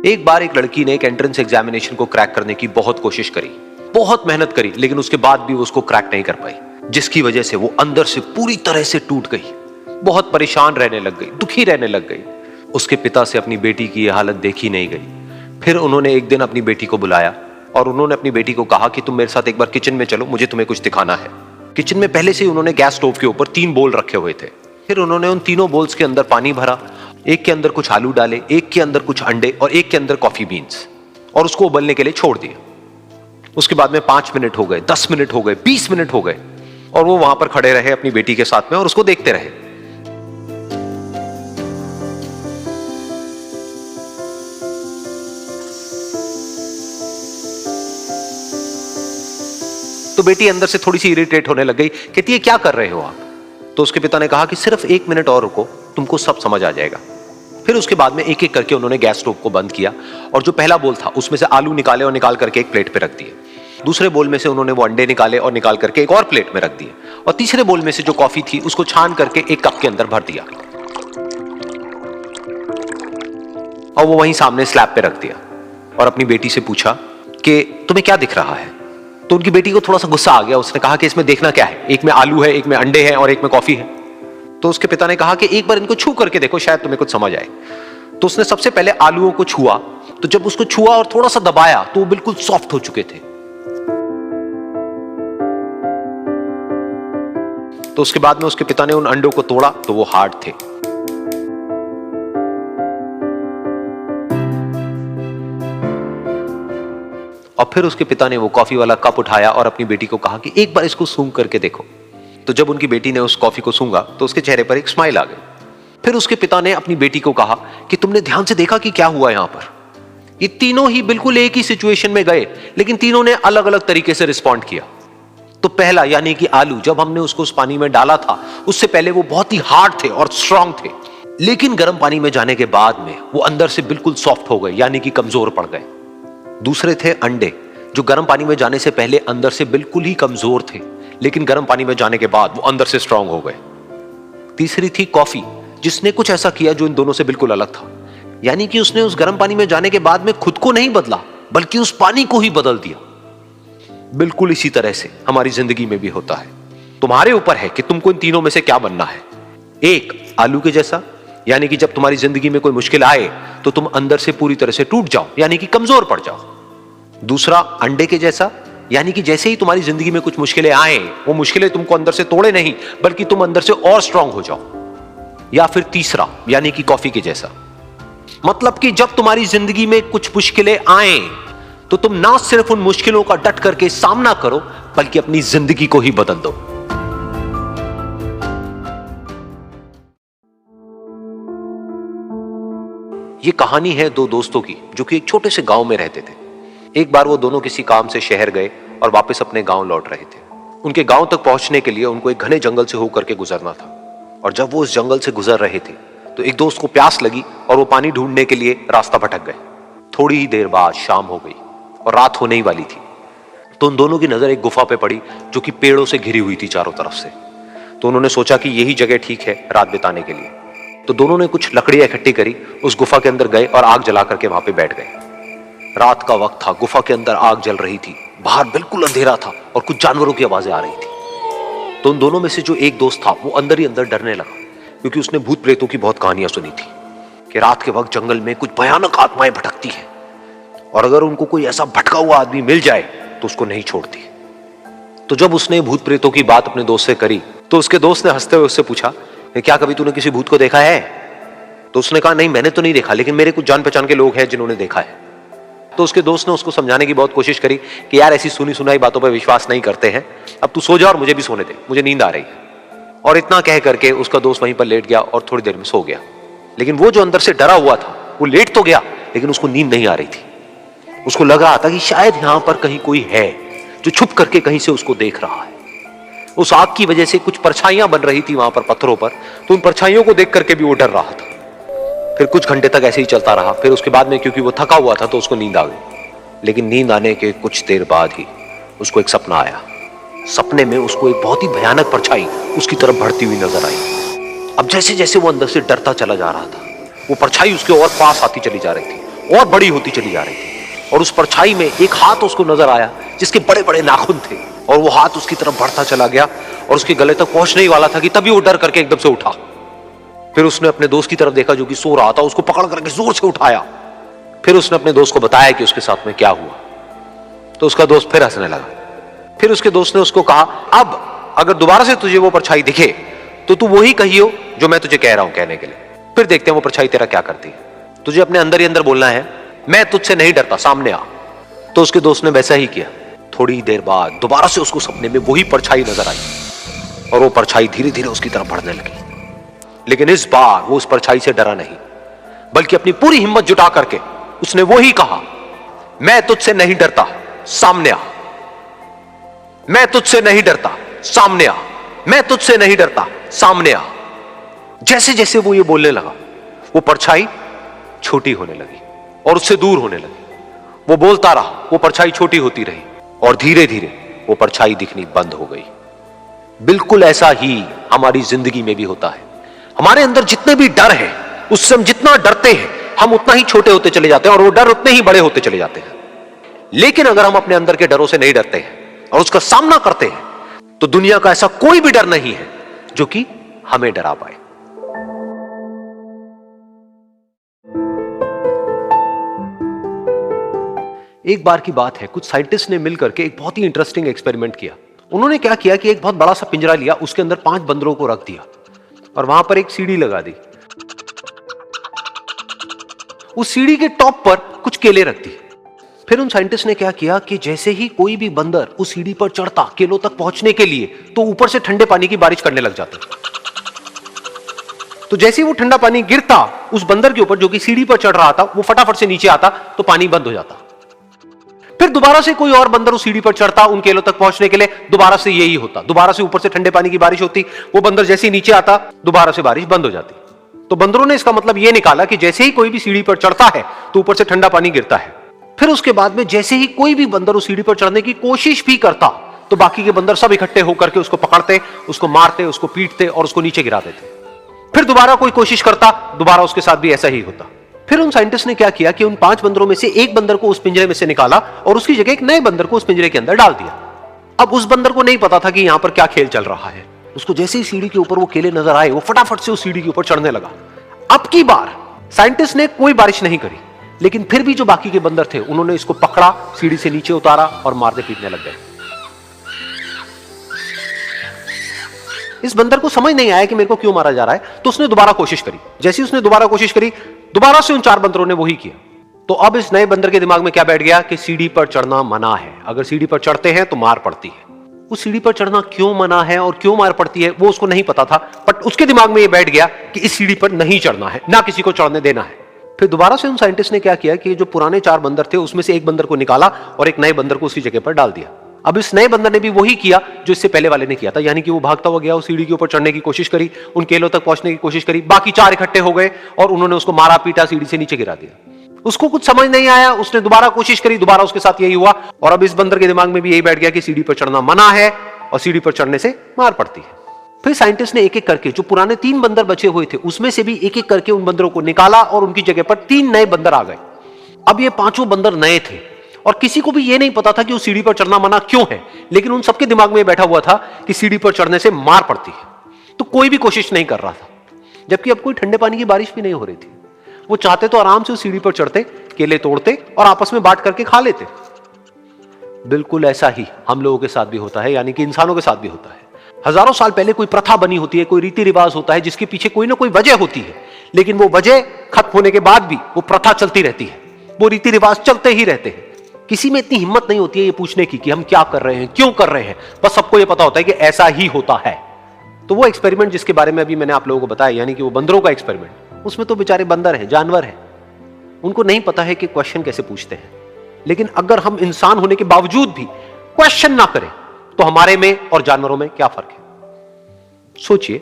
एक बार एक लड़की ने एक एंट्रेंस एग्जामिनेशन को क्रैक करने की बहुत कोशिश करी, बहुत मेहनत करी, लेकिन उसके बाद भी वो उसको क्रैक नहीं कर पाई, जिसकी वजह से वो अंदर से पूरी तरह से टूट गई, बहुत परेशान रहने लग गई, दुखी रहने लग गई। उसके पिता से अपनी बेटी की यह हालत देखी नहीं गई। फिर उन्होंने एक दिन अपनी बेटी को बुलाया और उन्होंने अपनी बेटी को कहा कि तुम मेरे साथ एक बार किचन में चलो, मुझे तुम्हें कुछ दिखाना है। किचन में पहले से ही उन्होंने गैस स्टोव के ऊपर 3 बोल रखे हुए थे। फिर उन्होंने उन तीनों बोल्स के अंदर पानी भरा, एक के अंदर कुछ आलू डाले, एक के अंदर कुछ अंडे और एक के अंदर कॉफी बीन्स, और उसको उबलने के लिए छोड़ दिया। उसके बाद में 5 मिनट हो गए, 10 मिनट हो गए, 20 मिनट हो गए और वो वहां पर खड़े रहे अपनी बेटी के साथ में और उसको देखते रहे। तो बेटी अंदर से थोड़ी सी इरिटेट होने लग गई, कहती है क्या कर रहे हो आप? तो उसके पिता ने कहा कि सिर्फ 1 मिनट और रुको, तुमको सब समझ आ जाएगा। फिर उसके बाद में एक एक करके उन्होंने गैस स्टोव को बंद किया और जो पहला बोल था उसमें से आलू निकाले और निकाल करके एक प्लेट पे रख दिए। दूसरे बोल में से उन्होंने वो अंडे निकाले और निकाल करके एक और प्लेट में रख दिए और तीसरे बोल में से जो कॉफी थी उसको छान करके एक कप के अंदर भर दिया और वो वहीं सामने स्लैब पे रख दिया और अपनी बेटी से पूछा कि तुम्हें क्या दिख रहा है? तो उनकी बेटी को थोड़ा सा गुस्सा आ गया। उसने कहा कि इसमें देखना क्या है, एक में आलू है, एक में अंडे हैं और एक में कॉफी है। तो उसके पिता ने कहा कि एक बार इनको छू करके देखो, शायद तुम्हें कुछ समझ आए। तो उसने सबसे पहले आलूओं को छुआ, तो जब उसको छुआ और थोड़ा सा दबाया तो वो बिल्कुल सॉफ्ट हो चुके थे। तो उसके बाद में उसके पिता ने उन अंडों को तोड़ा तो वो हार्ड थे। और फिर उसके पिता ने वो कॉफी वाला कप उठाया और अपनी बेटी को कहा कि एक बार इसको सूंघ करके देखो। तो जब उनकी बेटी ने उस कॉफी को सूंघा तो उसके चेहरे पर एक स्माइल आ गई। फिर उसके पिता ने अपनी बेटी को कहा कि तुमने ध्यान से देखा कि क्या हुआ यहां पर? ये तीनों ही बिल्कुल एक ही सिचुएशन में गए, लेकिन तीनों ने अलग अलग तरीके से रिस्पॉन्ड किया। तो पहला यानी कि आलू, जब हमने उसको उस पानी में डाला था उससे पहले वो बहुत ही हार्ड थे और स्ट्रांग थे, लेकिन गर्म पानी में जाने के बाद में वो अंदर से बिल्कुल सॉफ्ट हो गए, यानी कि कमजोर पड़ गए। दूसरे थे अंडे, जो गर्म पानी में जाने से पहले अंदर से बिल्कुल ही कमजोर थे, लेकिन गर्म पानी में जाने के बाद वो अंदर से स्ट्रांग हो गए। तीसरी थी कॉफी, जिसने कुछ ऐसा किया जो इन दोनों से बिल्कुल अलग था, यानी कि उसने उस गर्म पानी में जाने के बाद में खुद को नहीं बदला बल्कि उस पानी को ही बदल दिया। बिल्कुल इसी तरह से हमारी जिंदगी में भी होता है। तुम्हारे ऊपर है कि तुमको इन तीनों में से क्या बनना है। एक, आलू के जैसा, यानी कि जब तुम्हारी जिंदगी में कोई मुश्किल आए तो तुम अंदर से पूरी तरह से टूट जाओ, यानी कि कमजोर पड़ जाओ। दूसरा, अंडे के जैसा, यानी कि जैसे ही तुम्हारी जिंदगी में कुछ मुश्किलें आए, वो मुश्किलें तुमको अंदर से तोड़े नहीं बल्कि तुम अंदर से और स्ट्रांग हो जाओ। या फिर तीसरा, यानी कि कॉफी के जैसा, मतलब कि जब तुम्हारी जिंदगी में कुछ मुश्किलें आए तो तुम ना सिर्फ उन मुश्किलों का डट करके सामना करो बल्कि अपनी जिंदगी को ही बदल दो। ये कहानी है 2 दोस्तों की जो कि एक छोटे से गांव में रहते थे। एक बार वो दोनों किसी काम से शहर गए और वापस अपने गांव लौट रहे थे। उनके गांव तक पहुंचने के लिए उनको एक घने जंगल से होकर के गुजरना था, और जब वो उस जंगल से गुजर रहे थे तो एक दोस्त को प्यास लगी और वो पानी ढूंढने के लिए रास्ता भटक गए। थोड़ी ही देर बाद शाम हो गई और रात होने ही वाली थी। तो उन दोनों की नजर एक गुफा पे पड़ी जो कि पेड़ों से घिरी हुई थी चारों तरफ से। तो उन्होंने सोचा कि यही जगह ठीक है रात बिताने के लिए। तो दोनों ने कुछ लकड़ियां इकट्ठी करी, उस गुफा के अंदर गए और आग जला करके वहां पे बैठ गए। रात का वक्त था, गुफा के अंदर आग जल रही थी, बाहर बिल्कुल अंधेरा था और कुछ जानवरों की आवाजें आ रही थी। तो उन दोनों में से जो एक दोस्त था वो अंदर ही अंदर डरने लगा, क्योंकि उसने भूत प्रेतों की बहुत कहानियां सुनी थी कि रात के वक्त जंगल में कुछ भयानक आत्माएं भटकती हैं और अगर उनको कोई ऐसा भटका हुआ आदमी मिल जाए तो उसको नहीं छोड़ती। तो जब उसने भूत प्रेतों की बात अपने दोस्त से करी तो उसके दोस्त ने हंसते हुए उससे पूछा, क्या कभी तूने किसी भूत को देखा है? तो उसने कहा, नहीं मैंने तो नहीं देखा, लेकिन मेरे कुछ जान पहचान के लोग हैं जिन्होंने देखा है। तो उसके दोस्त ने उसको समझाने की बहुत कोशिश करी कि यार ऐसी सुनी सुनाई बातों पर विश्वास नहीं करते हैं, अब तू सो जा और मुझे भी सोने दे, मुझे नींद आ रही है। और इतना कह करके उसका दोस्त वहीं पर लेट गया और थोड़ी देर में सो गया। लेकिन वो जो अंदर से डरा हुआ था वो लेट तो गया, लेकिन उसको नींद नहीं आ रही थी। उसको लग रहा था कि शायद यहां पर कहीं कोई है जो छुप करके कहीं से उसको देख रहा है। उस आग की वजह से कुछ परछाइयां बन रही थी वहां पर पत्थरों पर, तो उन परछाइयों को देख करके भी वो डर रहा था। फिर कुछ घंटे तक ऐसे ही चलता रहा। फिर उसके बाद में क्योंकि वो थका हुआ था तो उसको नींद आ गई। लेकिन नींद आने के कुछ देर बाद ही उसको एक सपना आया। सपने में उसको एक बहुत ही भयानक परछाई उसकी तरफ बढ़ती हुई नजर आई। अब जैसे जैसे वो अंदर से डरता चला जा रहा था, वो परछाई उसके और पास आती चली जा रही थी और बड़ी होती चली जा रही थी। और उस परछाई में एक हाथ उसको नजर आया जिसके बड़े बड़े नाखून थे, और वो हाथ उसकी तरफ बढ़ता चला गया और उसके गले तक पहुंचने ही वाला था कि तभी वो डर करके एकदम से उठा। फिर उसने अपने दोस्त की तरफ देखा जो कि सो रहा था, उसको पकड़ करके जोर से उठाया। फिर उसने अपने दोस्त को बताया कि उसके साथ में क्या हुआ। तो उसका दोस्त फिर हंसने लगा। फिर उसके दोस्त ने उसको कहा, अब अगर दोबारा से तुझे वो परछाई दिखे तो तू वही कहियो जो मैं तुझे कह रहा हूं कहने के लिए, फिर देखते हैं वो परछाई तेरा क्या करती है। तुझे अपने अंदर ही अंदर बोलना है, मैं तुझसे नहीं डरता, सामने आ। तो उसके दोस्त ने वैसा ही किया। थोड़ी देर बाद दोबारा से उसको सपने में वही परछाई नजर आई और वो परछाई धीरे धीरे उसकी तरफ बढ़ने लगी। लेकिन इस बार वो उस परछाई से डरा नहीं, बल्कि अपनी पूरी हिम्मत जुटा करके उसने वही कहा, मैं तुझसे नहीं डरता, सामने आ। मैं तुझसे नहीं डरता, सामने आ। मैं तुझसे नहीं डरता, सामने आ। जैसे जैसे वो ये बोलने लगा, वो परछाई छोटी होने लगी और उससे दूर होने लगी। वो बोलता रहा, वो परछाई छोटी होती रही और धीरे धीरे वो परछाई दिखनी बंद हो गई। बिल्कुल ऐसा ही हमारी जिंदगी में भी होता है। हमारे अंदर जितने भी डर है, उससे हम जितना डरते हैं हम उतना ही छोटे होते चले जाते हैं और वो डर उतने ही बड़े होते चले जाते हैं। लेकिन अगर हम अपने अंदर के डरों से नहीं डरते हैं और उसका सामना करते हैं तो दुनिया का ऐसा कोई भी डर नहीं है जो कि हमें डरा पाए। एक बार की बात है, कुछ साइंटिस्ट ने मिलकर के एक बहुत ही इंटरेस्टिंग एक्सपेरिमेंट किया। उन्होंने क्या किया कि एक बहुत बड़ा सा पिंजरा लिया, उसके अंदर 5 बंदरों को रख दिया और वहां पर एक सीढ़ी लगा दी। उस सीढ़ी के टॉप पर कुछ केले रख दिए। फिर उन साइंटिस्ट ने क्या किया कि जैसे ही कोई भी बंदर उस सीढ़ी पर चढ़ता केलों तक पहुंचने के लिए, तो ऊपर से ठंडे पानी की बारिश करने लग जाता। तो जैसे ही वो ठंडा पानी गिरता उस बंदर के ऊपर जो कि सीढ़ी पर चढ़ रहा था, वो फटाफट से नीचे आता तो पानी बंद हो जाता। फिर दोबारा से कोई और बंदर उस सीढ़ी पर चढ़ता उन केलों तक पहुंचने के लिए, दोबारा से यही होता। दोबारा से ऊपर से ठंडे पानी की बारिश होती, वो बंदर जैसे ही नीचे आता दोबारा से बारिश बंद हो जाती। तो बंदरों ने इसका मतलब यह निकाला कि जैसे ही कोई भी सीढ़ी पर चढ़ता है तो ऊपर से ठंडा पानी गिरता है। फिर उसके बाद में जैसे ही कोई भी बंदर उस सीढ़ी पर चढ़ने की कोशिश भी करता तो बाकी के बंदर सब इकट्ठे होकर के उसको पकड़ते, उसको मारते, उसको पीटते और उसको नीचे गिरा देते। फिर दोबारा कोई कोशिश करता, दोबारा उसके साथ भी ऐसा ही होता। फिर उन साइंटिस्ट ने क्या किया कि उन 5 बंदरों में से एक बंदर को उस पिंजरे में से निकाला और उसकी जगह एक नए बंदर को उस पिंजरे के अंदर डाल दिया। अब उस बंदर को नहीं पता था कि यहां पर क्या खेल चल रहा है। उसको जैसे ही सीढ़ी के ऊपर वो केले नजर आए, वो फटाफट से उस सीढ़ी के ऊपर चढ़ने लगा। अब की बार साइंटिस्ट ने कोई बारिश नहीं करी, लेकिन फिर भी जो बाकी के बंदर थे उन्होंने इसको पकड़ा, सीढ़ी से नीचे उतारा और मारने पीटने लग गए। इस बंदर को समझ नहीं आया कि मेरे को क्यों मारा जा रहा है, तो उसने दोबारा कोशिश करी। जैसे ही उसने दोबारा कोशिश करी, दोबारा से उन 4 बंदरों ने वही किया। तो अब इस नए बंदर के दिमाग में क्या बैठ गया कि सीढ़ी पर चढ़ना मना है, अगर सीढ़ी पर चढ़ते हैं तो मार पड़ती है। उस सीढ़ी पर चढ़ना क्यों मना है और क्यों मार पड़ती है वो उसको नहीं पता था, बट उसके दिमाग में ये बैठ गया कि इस सीढ़ी पर नहीं चढ़ना है, ना किसी को चढ़ने देना है। फिर दोबारा से उन साइंटिस्ट ने क्या किया कि जो पुराने 4 बंदर थे उसमें से एक बंदर को निकाला और एक नए बंदर को उसी जगह पर डाल दिया। अब इस नए बंदर ने भी वही किया जो इससे पहले वाले ने किया था, यानी कि वो भागता हुआ गया, उस सीढ़ी के ऊपर चढ़ने की कोशिश करी, उन केलों तक पहुंचने की कोशिश करी। बाकी 4 इकट्ठे हो गए और उन्होंने उसको मारा पीटा, सीढ़ी से नीचे गिरा दिया। उसको कुछ समझ नहीं आया, उसने दोबारा कोशिश करी, दोबारा उसके साथ यही हुआ। और अब इस बंदर के दिमाग में भी यही बैठ गया कि सीढ़ी पर चढ़ना मना है और सीढ़ी पर चढ़ने से मार पड़ती है। फिर साइंटिस्ट ने एक एक करके जो पुराने 3 बंदर बचे हुए थे उसमें से भी एक एक करके उन बंदरों को निकाला और उनकी जगह पर 3 नए बंदर आ गए। अब ये 5 बंदर नए थे और किसी को भी ये नहीं पता था कि उस सीढ़ी पर चढ़ना मना क्यों है, लेकिन उन सबके दिमाग में बैठा हुआ था कि सीढ़ी पर चढ़ने से मार पड़ती है। तो कोई भी कोशिश नहीं कर रहा था, जबकि अब कोई ठंडे पानी की बारिश भी नहीं हो रही थी। वो चाहते तो आराम से उस सीढ़ी पर चढ़ते, केले तोड़ते और आपस में बांट करके खा लेते। बिल्कुल ऐसा ही हम लोगों के साथ भी होता है, यानी कि इंसानों के साथ भी होता है। हजारों साल पहले कोई प्रथा बनी होती है, कोई रीति रिवाज होता है जिसके पीछे कोई ना कोई वजह होती है, लेकिन वो वजह खत्म होने के बाद भी वो प्रथा चलती रहती है, वो रीति रिवाज चलते ही रहते हैं। किसी में इतनी हिम्मत नहीं होती है ये पूछने की कि हम क्या कर रहे हैं, क्यों कर रहे हैं। बस सबको ये पता होता है कि ऐसा ही होता है। तो वो एक्सपेरिमेंट जिसके बारे में अभी मैंने आप लोगों को बताया, यानी कि वो बंदरों का एक्सपेरिमेंट, उसमें तो बेचारे बंदर हैं, जानवर हैं, उनको नहीं पता है कि क्वेश्चन कैसे पूछते हैं। लेकिन अगर हम इंसान होने के बावजूद भी क्वेश्चन ना करें तो हमारे में और जानवरों में क्या फर्क है, सोचिए।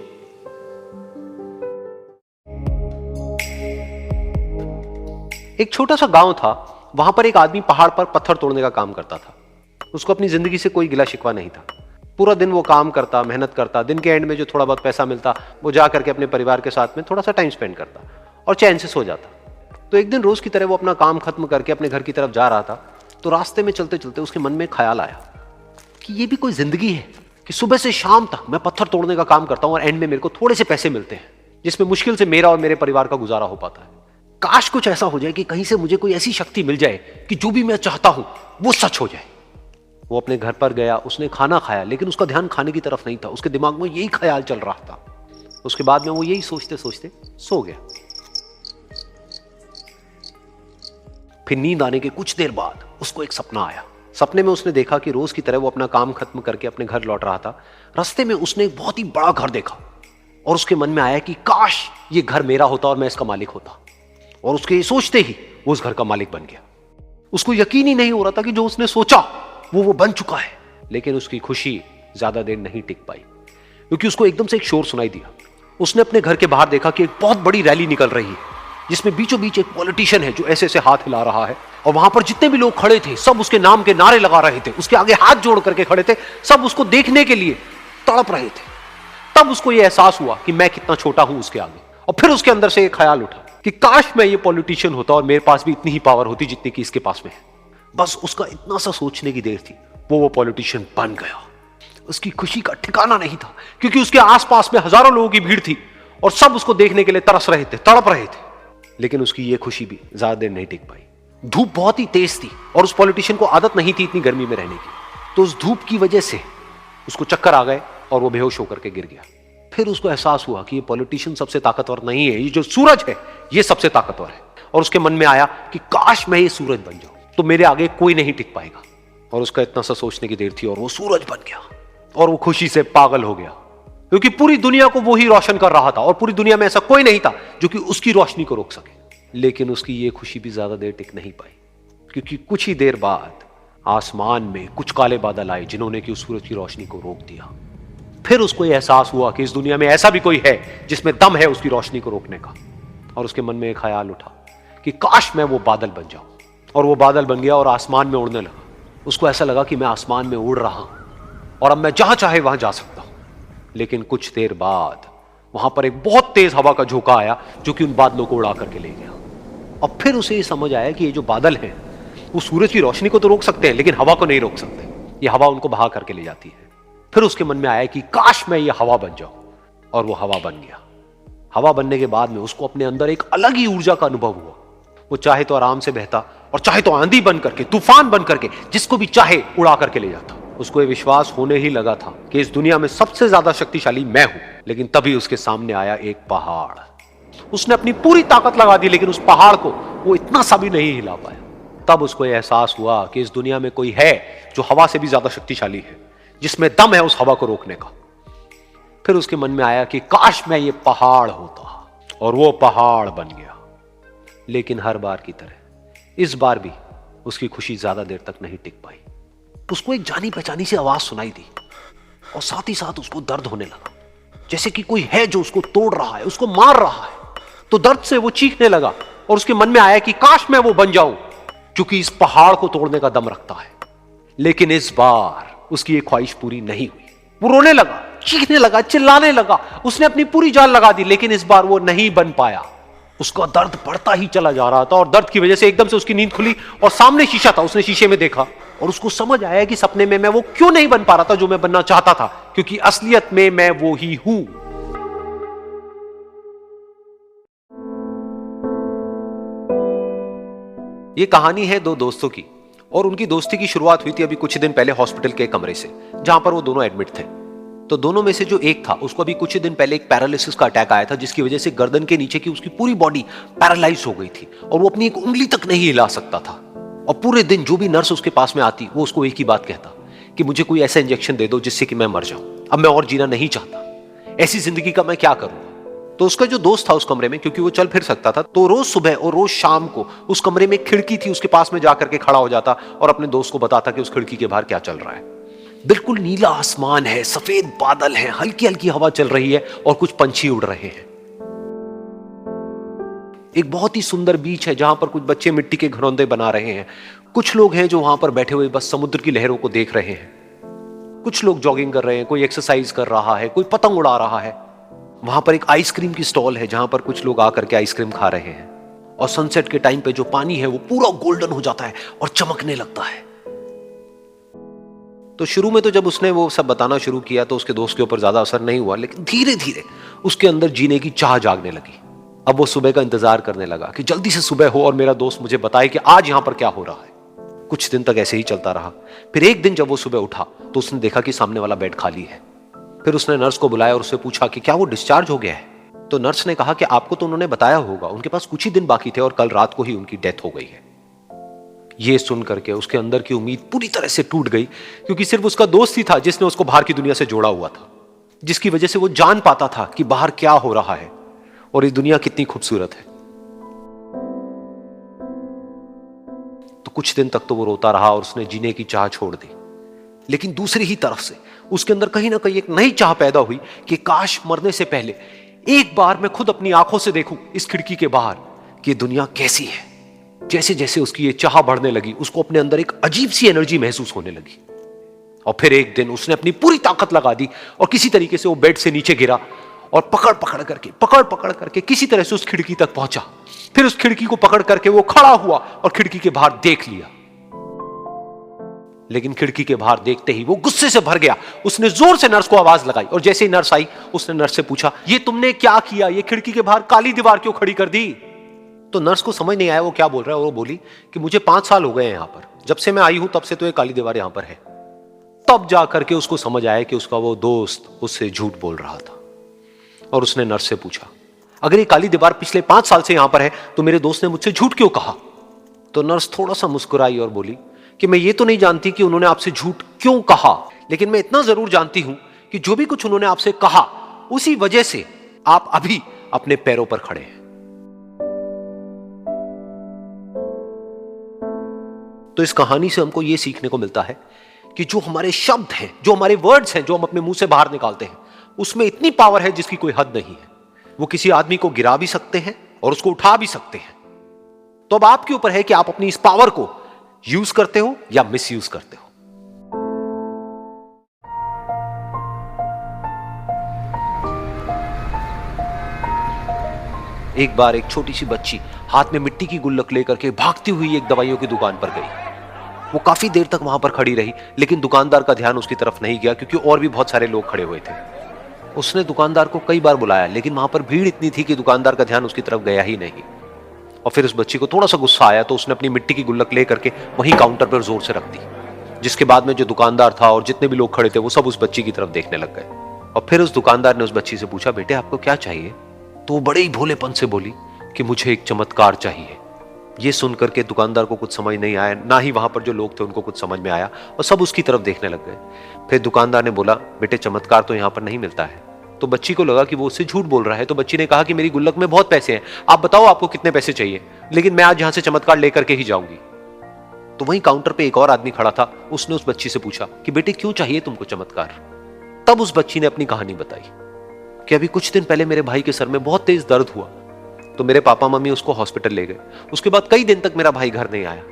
एक छोटा सा गांव था, वहां पर एक आदमी पहाड़ पर पत्थर तोड़ने का काम करता था। उसको अपनी जिंदगी से कोई गिला शिकवा नहीं था। पूरा दिन वो काम करता, मेहनत करता, दिन के एंड में जो थोड़ा बहुत पैसा मिलता वो जा करके अपने परिवार के साथ में थोड़ा सा टाइम स्पेंड करता और चैन से सो जाता। तो एक दिन रोज की तरह वो अपना काम खत्म करके अपने घर की तरफ जा रहा था, तो रास्ते में चलते चलते उसके मन में ख्याल आया कि ये भी कोई जिंदगी है कि सुबह से शाम तक मैं पत्थर तोड़ने का काम करता हूं और एंड में मेरे को थोड़े से पैसे मिलते हैं, जिसमें मुश्किल से मेरा और मेरे परिवार का गुजारा हो पाता है। काश कुछ ऐसा हो जाए कि कहीं से मुझे कोई ऐसी शक्ति मिल जाए कि जो भी मैं चाहता हूं वो सच हो जाए। वो अपने घर पर गया, उसने खाना खाया, लेकिन उसका ध्यान खाने की तरफ नहीं था, उसके दिमाग में यही ख्याल चल रहा था। उसके बाद में वो यही सोचते सोचते सो गया। फिर नींद आने के कुछ देर बाद उसको एक सपना आया। सपने में उसने देखा कि रोज की तरह वो अपना काम खत्म करके अपने घर लौट रहा था। रास्ते में उसने एक बहुत ही बड़ा घर देखा और उसके मन में आया कि काश ये घर मेरा होता और मैं इसका मालिक होता। और उसके ये सोचते ही वो उस घर का मालिक बन गया। उसको यकीन ही नहीं हो रहा था कि जो उसने सोचा वो बन चुका है। लेकिन उसकी खुशी ज्यादा देर नहीं टिक पाई, क्योंकि उसको एकदम से एक शोर सुनाई दिया। उसने अपने घर के बाहर देखा कि एक बहुत बड़ी रैली निकल रही है, जिसमें बीचों बीच एक पॉलिटिशियन है जो ऐसे ऐसे हाथ हिला रहा है, और वहां पर जितने भी लोग खड़े थे सब उसके नाम के नारे लगा रहे थे, उसके आगे हाथ जोड़ करके खड़े थे, सब उसको देखने के लिए तड़प रहे थे। तब उसको यह एहसास हुआ कि मैं कितना छोटा हूं उसके आगे। और फिर उसके अंदर से एक ख्याल उठा कि काश मैं ये पॉलिटिशियन होता और मेरे पास भी इतनी ही पावर होती जितनी कि इसके पास में है। बस उसका इतना सा सोचने की देर थी, वो पॉलिटिशियन बन गया। उसकी खुशी का ठिकाना नहीं था, क्योंकि उसके आसपास में हजारों लोगों की भीड़ थी और सब उसको देखने के लिए तरस रहे थे, तड़प रहे थे। लेकिन उसकी ये खुशी भी ज्यादा देर नहीं टिक पाई। धूप बहुत ही तेज थी और उस पॉलिटिशियन को आदत नहीं थी इतनी गर्मी में रहने की, तो उस धूप की वजह से उसको चक्कर आ गए और वो बेहोश होकर के गिर गया। फिर उसको एहसास हुआ कि ये पॉलिटिशियन सबसे ताकतवर नहीं है, ये जो सूरज है ये सबसे ताकतवर है। और उसके मन में आया कि काश मैं ये सूरज बन जाऊं तो मेरे आगे कोई नहीं टिक पाएगा। और उसका इतना सा सोचने की देर थी और वो सूरज बन गया और वो खुशी से पागल हो गया, क्योंकि पूरी दुनिया को वो ही रोशन कर रहा था और पूरी दुनिया में ऐसा कोई नहीं था जो कि उसकी रोशनी को रोक सके। लेकिन उसकी ये खुशी भी ज्यादा देर टिक नहीं पाई, क्योंकि कुछ ही देर बाद आसमान में कुछ काले बादल आए जिन्होंने कि उस सूरज की रोशनी को रोक दिया। फिर उसको यह एहसास हुआ कि इस दुनिया में ऐसा भी कोई है जिसमें दम है उसकी रोशनी को रोकने का। और उसके मन में एक ख्याल उठा कि काश मैं वो बादल बन जाऊं। और वो बादल बन गया और आसमान में उड़ने लगा। उसको ऐसा लगा कि मैं आसमान में उड़ रहा हूं और अब मैं जहां चाहे वहां जा सकता हूं। लेकिन कुछ देर बाद वहां पर एक बहुत तेज हवा का झोंका आया जो कि उन बादलों को उड़ा करके ले गया। अब फिर उसे ये समझ आया कि ये जो बादल हैं वो सूरज की रोशनी को तो रोक सकते हैं लेकिन हवा को नहीं रोक सकते, ये हवा उनको बहा करके ले जाती है। फिर उसके मन में आया कि काश मैं ये हवा बन जाऊं, और वो हवा बन गया। हवा बनने के बाद में उसको अपने अंदर एक अलग ही ऊर्जा का अनुभव हुआ। वो चाहे तो आराम से बहता और चाहे तो आंधी बन करके, तूफान बन करके जिसको भी चाहे उड़ा करके ले जाता। उसको ये विश्वास होने ही लगा था कि इस दुनिया में सबसे ज्यादा शक्तिशाली मैं हूं। लेकिन तभी उसके सामने आया एक पहाड़। उसने अपनी पूरी ताकत लगा दी लेकिन उस पहाड़ को वो इतना सा भी नहीं हिला पाया। तब उसको यह एहसास हुआ कि इस दुनिया में कोई है जो हवा से भी ज्यादा शक्तिशाली है, जिसमें दम है उस हवा को रोकने का। फिर उसके मन में आया कि काश मैं ये पहाड़ होता, और वो पहाड़ बन गया। लेकिन हर बार की तरह इस बार भी उसकी खुशी ज्यादा देर तक नहीं टिक पाई। उसको एक जानी पहचानी सी आवाज सुनाई दी और साथ ही साथ उसको दर्द होने लगा, जैसे कि कोई है जो उसको तोड़ रहा है, उसको मार रहा है। तो दर्द से वो चीखने लगा और उसके मन में आया कि काश मैं वो बन जाऊं क्योंकि इस पहाड़ को तोड़ने का दम रखता है। लेकिन इस बार उसकी ये ख्वाहिश पूरी नहीं हुई। वो रोने लगा, चीखने लगा, चिल्लाने लगा, उसने अपनी पूरी जान लगा दी, लेकिन इस बार वो नहीं बन पाया। उसका दर्द बढ़ता ही चला जा रहा था और दर्द की वजह से एकदम से उसकी नींद खुली और सामने शीशा था। उसने शीशे में देखा और उसको समझ आया कि सपने में मैं वो क्यों नहीं बन पा रहा था जो मैं बनना चाहता था, क्योंकि असलियत में मैं वो ही हूं। ये कहानी है दो दोस्तों की और उनकी दोस्ती की शुरुआत हुई थी अभी कुछ दिन पहले हॉस्पिटल के कमरे से, जहां पर वो दोनों एडमिट थे। तो दोनों में से जो एक था उसको अभी कुछ दिन पहले एक पैरालिसिस का अटैक आया था, जिसकी वजह से गर्दन के नीचे की उसकी पूरी बॉडी पैरालाइज हो गई थी और वो अपनी एक उंगली तक नहीं हिला सकता था। और पूरे दिन जो भी नर्स उसके पास में आती वो उसको एक ही बात कहता कि मुझे कोई ऐसा इंजेक्शन दे दो जिससे कि मैं मर जाऊं, अब मैं और जीना नहीं चाहता, ऐसी जिंदगी का मैं क्या करूं। तो उसका जो दोस्त था उस कमरे में, क्योंकि वो चल फिर सकता था, तो रोज सुबह और रोज शाम को उस कमरे में खिड़की थी, उसके पास में जाकर के खड़ा हो जाता और अपने दोस्त को बताता कि उस खिड़की के बाहर क्या चल रहा है। बिल्कुल नीला आसमान है, सफेद बादल है, हल्की हल्की हवा चल रही है और कुछ पंछी उड़ रहे हैं। एक बहुत ही सुंदर बीच है जहां पर कुछ बच्चे मिट्टी के घरौंदे बना रहे हैं। कुछ लोग हैं जो वहां पर बैठे हुए बस समुद्र की लहरों को देख रहे हैं। कुछ लोग जॉगिंग कर रहे हैं, कोई एक्सरसाइज कर रहा है, कोई पतंग उड़ा रहा है। वहां पर एक आइसक्रीम की स्टॉल है जहां पर कुछ लोग आकर के आइसक्रीम खा रहे हैं। और सनसेट के टाइम पे जो पानी है वो पूरा गोल्डन हो जाता है और चमकने लगता है। तो शुरू में तो जब उसने वो सब बताना शुरू किया तो उसके दोस्त के ऊपर ज्यादा असर नहीं हुआ, लेकिन धीरे धीरे उसके अंदर जीने की चाह जागने लगी। अब वो सुबह का इंतजार करने लगा कि जल्दी से सुबह हो और मेरा दोस्त मुझे बताए कि आज यहां पर क्या हो रहा है। कुछ दिन तक ऐसे ही चलता रहा। फिर एक दिन जब वो सुबह उठा तो उसने देखा कि सामने वाला बेड खाली है। फिर उसने नर्स को बुलाया और उससे पूछा कि क्या वो डिस्चार्ज हो गया है। तो नर्स ने कहा कि आपको तो उन्होंने बताया होगा, उनके पास कुछ ही दिन बाकी थे और कल रात को ही उनकी डेथ हो गई है। ये सुन करके उसके अंदर की उम्मीद पूरी तरह से टूट गई, क्योंकि सिर्फ उसका दोस्त ही था जिसने उसको बाहर की दुनिया से जोड़ा हुआ था, जिसकी वजह से वो जान पाता था कि बाहर क्या हो रहा है और ये दुनिया कितनी खूबसूरत है। तो कुछ दिन तक तो वो रोता रहा और उसने जीने की चाह छोड़ दी। लेकिन दूसरी ही तरफ से उसके अंदर कहीं ना कहीं एक नई चाह पैदा हुई कि काश मरने से पहले एक बार मैं खुद अपनी आंखों से देखूं इस खिड़की के बाहर कि दुनिया कैसी है। जैसे जैसे उसकी ये चाह बढ़ने लगी, उसको अपने अंदर एक अजीब सी एनर्जी महसूस होने लगी। और फिर एक दिन उसने अपनी पूरी ताकत लगा दी और किसी तरीके से वो बेड से नीचे गिरा और पकड़ पकड़ करके किसी तरह से उस खिड़की तक पहुंचा। फिर उस खिड़की को पकड़ करके वो खड़ा हुआ और खिड़की के बाहर देख लिया। लेकिन खिड़की के बाहर देखते ही वो गुस्से से भर गया। उसने जोर से नर्स को आवाज लगाई और जैसे ही नर्स आई उसने नर्स से पूछा, ये तुमने क्या किया, ये खिड़की के बाहर काली दीवार क्यों खड़ी कर दी। तो नर्स को समझ नहीं आया वो क्या बोल रहा है और वो बोली कि मुझे 5 साल हो गए हैं यहां पर, जब से मैं आई हूं तब से तो ये काली दीवार यहां पर है। तब जाकर के उसको समझ आया कि उसका वो दोस्त उससे झूठ बोल रहा था। और उसने नर्स से पूछा, अगर ये काली दीवार पिछले 5 साल से यहां पर है तो मेरे दोस्त ने मुझसे झूठ क्यों कहा। तो नर्स थोड़ा सा मुस्कुराई और बोली कि मैं ये तो नहीं जानती कि उन्होंने आपसे झूठ क्यों कहा, लेकिन मैं इतना जरूर जानती हूं कि जो भी कुछ उन्होंने आपसे कहा उसी वजह से आप अभी अपने पैरों पर खड़े हैं। तो इस कहानी से हमको यह सीखने को मिलता है कि जो हमारे शब्द हैं, जो हमारे वर्ड्स हैं, जो हम अपने मुंह से बाहर निकालते हैं, उसमें इतनी पावर है जिसकी कोई हद नहीं है। वो किसी आदमी को गिरा भी सकते हैं और उसको उठा भी सकते हैं। तो अब आपके ऊपर है कि आप अपनी इस पावर को यूज करते हो या मिस यूज करते हो। एक बार एक छोटी सी बच्ची हाथ में मिट्टी की गुल्लक लेकर के भागती हुई एक दवाइयों की दुकान पर गई। वो काफी देर तक वहां पर खड़ी रही, लेकिन दुकानदार का ध्यान उसकी तरफ नहीं गया, क्योंकि और भी बहुत सारे लोग खड़े हुए थे। उसने दुकानदार को कई बार बुलाया, लेकिन वहां पर भीड़ इतनी थी कि दुकानदार का ध्यान उसकी तरफ गया ही नहीं। और फिर उस बच्ची को थोड़ा सा गुस्सा आया तो उसने अपनी मिट्टी की गुल्लक लेकर के वहीं काउंटर पर जोर से रख दी, जिसके बाद में जो दुकानदार था और जितने भी लोग खड़े थे वो सब उस बच्ची की तरफ देखने लग गए। और फिर उस दुकानदार ने उस बच्ची से पूछा, बेटे आपको क्या चाहिए। तो वो बड़े ही भोलेपन से बोली कि मुझे एक चमत्कार चाहिए। ये सुनकर के दुकानदार को कुछ समझ नहीं आया, ना ही वहां पर जो लोग थे उनको कुछ समझ में आया और सब उसकी तरफ देखने लग गए। फिर दुकानदार ने बोला, बेटे चमत्कार तो यहां पर नहीं मिलता है। तो बच्ची को लगा कि वो उससे झूठ बोल रहा है। तो बच्ची ने कहा कि मेरी गुल्लक में बहुत पैसे हैं, आप बताओ आपको कितने पैसे चाहिए, लेकिन मैं आज यहां से चमत्कार लेकर के ही जाऊंगी। तो वहीं काउंटर पे एक और आदमी खड़ा था। उसने उस बच्ची से पूछा कि बेटे क्यों चाहिए तुमको चमत्कार। तब उस बच्ची ने अपनी कहानी बताई कि अभी कुछ दिन पहले मेरे भाई के सर में बहुत तेज दर्द हुआ तो मेरे पापा मम्मी उसको हॉस्पिटल ले गए। उसके बाद कई दिन तक मेरा भाई घर नहीं आया।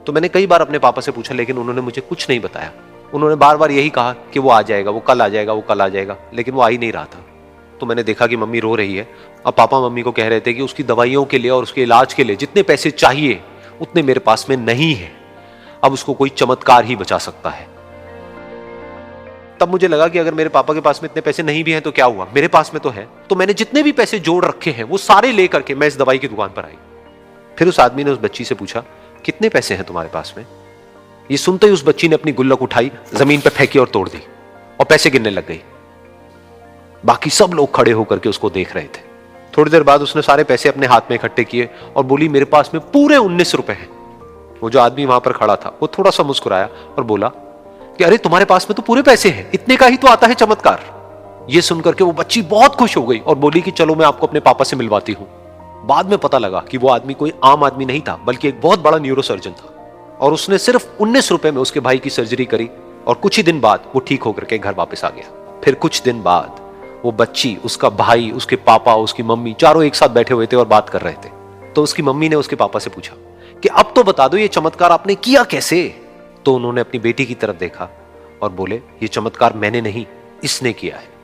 तो मैंने कई बार अपने पापा से पूछा, लेकिन उन्होंने मुझे कुछ नहीं बताया। उन्होंने बार बार यही कहा कि वो आ जाएगा, वो कल आ जाएगा, वो कल आ जाएगा, लेकिन वो आ ही नहीं रहा था। तो मैंने देखा कि मम्मी रो रही है। अब पापा मम्मी को कह रहे थे कि उसकी दवाइयों के लिए और उसके इलाज के लिए जितने पैसे चाहिए उतने मेरे पास में नहीं है, अब उसको कोई चमत्कार ही बचा सकता है। तब मुझे लगा कि अगर मेरे पापा के पास में इतने पैसे नहीं भी हैं तो क्या हुआ, मेरे पास में तो है। तो मैंने जितने भी पैसे जोड़ रखे हैं वो सारे लेकर के मैं इस दवाई की दुकान पर आई। फिर उस आदमी ने उस बच्ची से पूछा, कितने पैसे हैं तुम्हारे पास में? ये सुनते ही उस बच्ची ने अपनी गुल्लक उठाई, जमीन पर फेंकी और तोड़ दी और पैसे गिनने लग गई। बाकी सब लोग खड़े होकर के उसको देख रहे थे। थोड़ी देर बाद उसने सारे पैसे अपने हाथ में इकट्ठे किए और बोली, मेरे पास में पूरे 19 रुपए हैं। वो जो आदमी वहां पर खड़ा था वो थोड़ा सा मुस्कुराया और बोला कि अरे तुम्हारे पास में तो पूरे पैसे हैं, इतने का ही तो आता है चमत्कार। ये सुनकर के वो बच्ची बहुत खुश हो गई और बोली कि चलो मैं आपको अपने पापा से मिलवाती हूं। बाद में पता लगा कि वो आदमी कोई आम आदमी नहीं था, बल्कि एक बहुत बड़ा न्यूरोसर्जन था और उसने सिर्फ 19 रुपए में उसके भाई की सर्जरी करी और कुछ ही दिन बाद वो ठीक होकर के घर वापस आ गया। फिर कुछ दिन बाद वो बच्ची, उसका भाई, उसके पापा, उसकी मम्मी चारों एक साथ बैठे हुए थे और बात कर रहे थे। तो उसकी मम्मी ने उसके पापा से पूछा कि अब तो बता दो ये चमत्कार आपने किया कैसे? तो उन्होंने अपनी बेटी की तरफ देखा और बोले, ये चमत्कार मैंने नहीं, इसने किया है।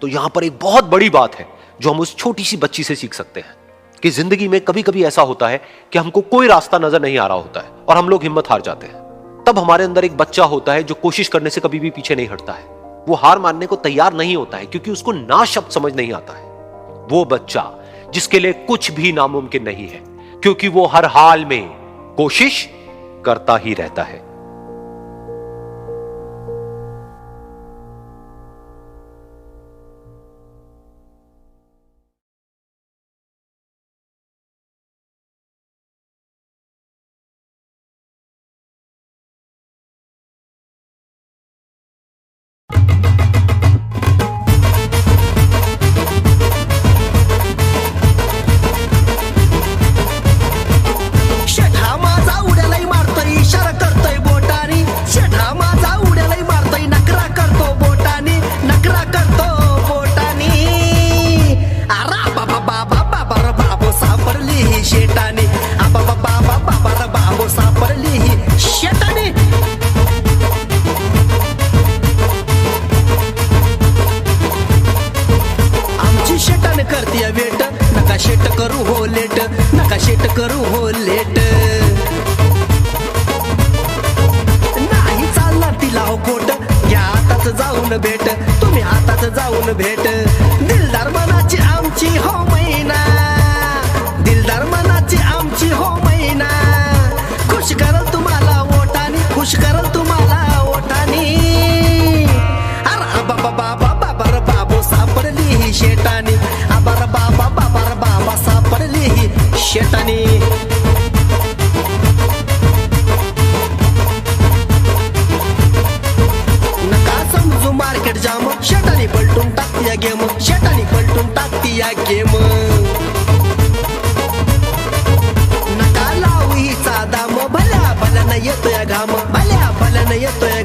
तो यहां पर एक बहुत बड़ी बात है जो हम उस छोटी सी बच्ची से सीख सकते हैं कि जिंदगी में कभी कभी ऐसा होता है कि हमको कोई रास्ता नजर नहीं आ रहा होता है और हम लोग हिम्मत हार जाते हैं। तब हमारे अंदर एक बच्चा होता है जो कोशिश करने से कभी भी पीछे नहीं हटता है। वो हार मानने को तैयार नहीं होता है क्योंकि उसको ना शब्द समझ नहीं आता है। वो बच्चा जिसके लिए कुछ भी नामुमकिन नहीं है, क्योंकि वो हर हाल में कोशिश करता ही रहता है। भेट तुम्ही आताच जाऊन भेट दिलदार मनाची आमची हो मैना, दिलदार मनाची आमची हो मैना, खुश करल तुम्हाला ओठानी, खुश करल तुम्हाला ओठानी। अरे बाबा बाबा बाबा रे बाबो सापडली ही शेटानी, अबर बाबा बाबा रे बाबा सापडली ही शेटानी। शेटानी पलटून टाकती या गेम, शेटानी पलटून टाकती या गेम। नका लावू हिचा दाम, भल्या भल्यानं येतोय घाम, भल्या भल्यानं येतोय